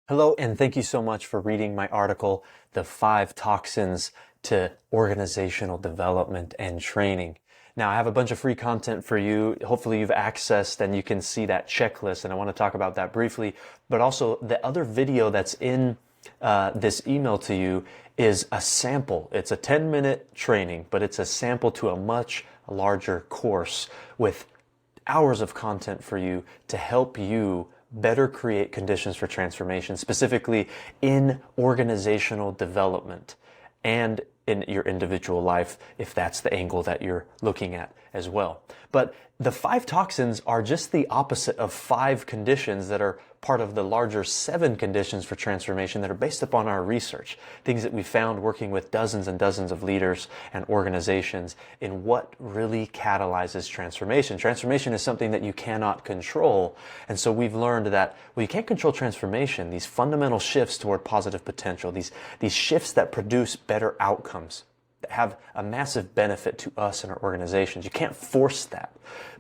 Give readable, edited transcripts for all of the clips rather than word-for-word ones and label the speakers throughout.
Speaker 1: Hello, and thank you so much for reading my article, The 5 Toxins to Organizational Development and Training. Now, I have a bunch of free content for you. Hopefully you've accessed and you can see that checklist, and I want to talk about that briefly. But also, the other video that's in this email to you is a sample. It's a 10-minute training, but it's a sample to a much larger course with hours of content for you to help you better create conditions for transformation, specifically in organizational development and in your individual life, if that's the angle that you're looking at as well. But the 5 toxins are just the opposite of 5 conditions that are part of the larger 7 conditions for transformation that are based upon our research, things that we found working with dozens and dozens of leaders and organizations in what really catalyzes transformation. Transformation is something that you cannot control. And so we've learned that, well, you can't control transformation, these fundamental shifts toward positive potential, these shifts that produce better outcomes, that have a massive benefit to us and our organizations. You can't force that,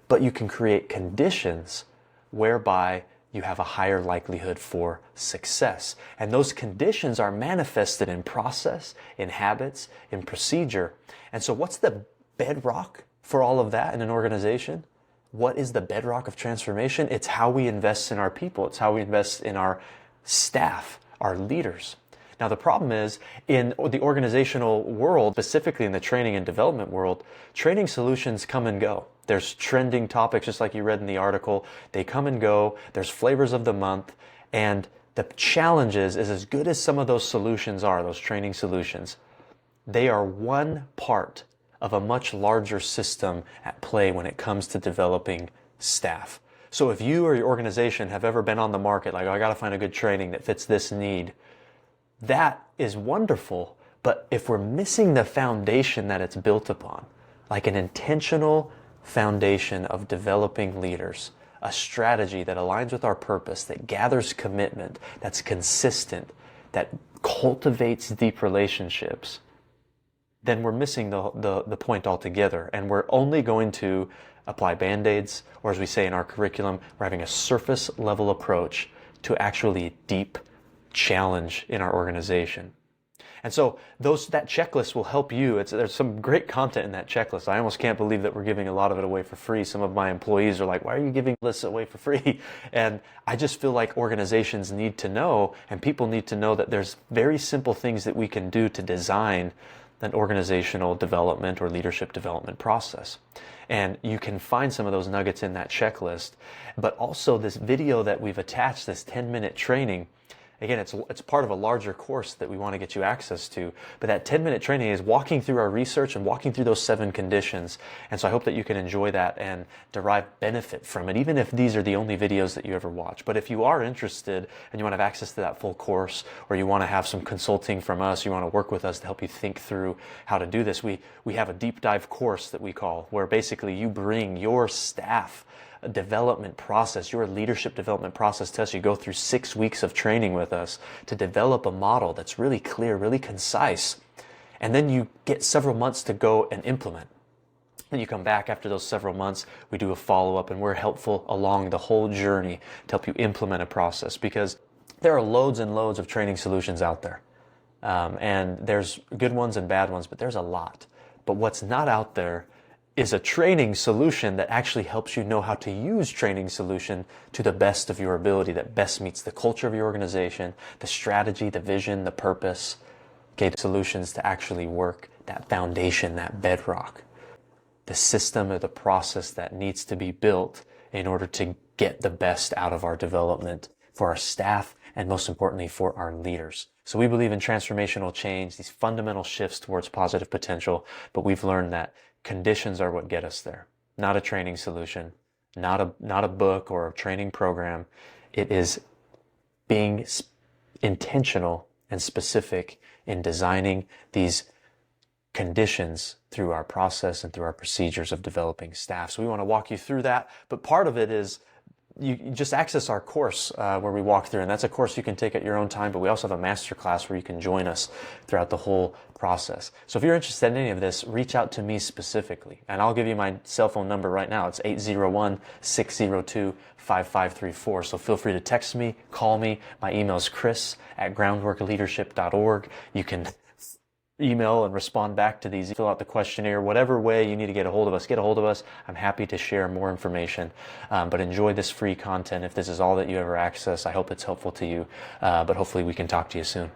Speaker 1: but you can create conditions whereby you have a higher likelihood for success. And those conditions are manifested in process, in habits, in procedure. And so what's the bedrock for all of that in an organization? What is the bedrock of transformation? It's how we invest in our people. It's how we invest in our staff, our leaders. Now, the problem is in the organizational world, specifically in the training and development world, training solutions come and go. There's trending topics, just like you read in the article. They come and go. There's flavors of the month. And the challenge is as good as some of those solutions are, those training solutions, they are one part of a much larger system at play when it comes to developing staff. So if you or your organization have ever been on the market, like, oh, I got to find a good training that fits this need, that is wonderful, but if we're missing the foundation that it's built upon, like an intentional foundation of developing leaders, a strategy that aligns with our purpose, that gathers commitment, that's consistent, that cultivates deep relationships, then we're missing the point altogether. And we're only going to apply band-aids, or as we say in our curriculum, we're having a surface level approach to actually deep challenge in our organization. And so that checklist will help you. There's some great content in that checklist. I almost can't believe that we're giving a lot of it away for free. Some of my employees are like, why are you giving lists away for free? And I just feel like organizations need to know, and people need to know, that there's very simple things that we can do to design an organizational development or leadership development process. And you can find some of those nuggets in that checklist. But also this video that we've attached, this 10-minute training, again, it's part of a larger course that we want to get you access to. But that 10-minute training is walking through our research and walking through those 7 conditions. And so I hope that you can enjoy that and derive benefit from it, even if these are the only videos that you ever watch. But if you are interested and you want to have access to that full course, or you want to have some consulting from us, you want to work with us to help you think through how to do this, we have a deep dive course that we call, where basically you bring your staff development process, your leadership development process to us. You go through 6 weeks of training with us to develop a model that's really clear, really concise. And then you get several months to go and implement. And you come back after those several months, we do a follow-up, and we're helpful along the whole journey to help you implement a process, because there are loads and loads of training solutions out there. And there's good ones and bad ones, but there's a lot. But what's not out there is a training solution that actually helps you know how to use training solution to the best of your ability, that best meets the culture of your organization, the strategy, the vision, the purpose. Okay, the solutions to actually work, that foundation, that bedrock, the system or the process that needs to be built in order to get the best out of our development for our staff, and most importantly, for our leaders. So we believe in transformational change, these fundamental shifts towards positive potential, but we've learned that conditions are what get us there, not a training solution, not a book or a training program. It is being intentional and specific in designing these conditions through our process and through our procedures of developing staff. So we want to walk you through that, but part of it is you just access our course where we walk through, and that's a course you can take at your own time, but we also have a master class where you can join us throughout the whole process. So if you're interested in any of this, reach out to me specifically, and I'll give you my cell phone number right now. It's 801-602-5534. So feel free to text me, call me. My email is chris@groundworkleadership.org. You can email and respond back to these, fill out the questionnaire, whatever way you need to get a hold of us, get a hold of us. I'm happy to share more information, but enjoy this free content. If this is all that you ever access, I hope it's helpful to you, but hopefully we can talk to you soon.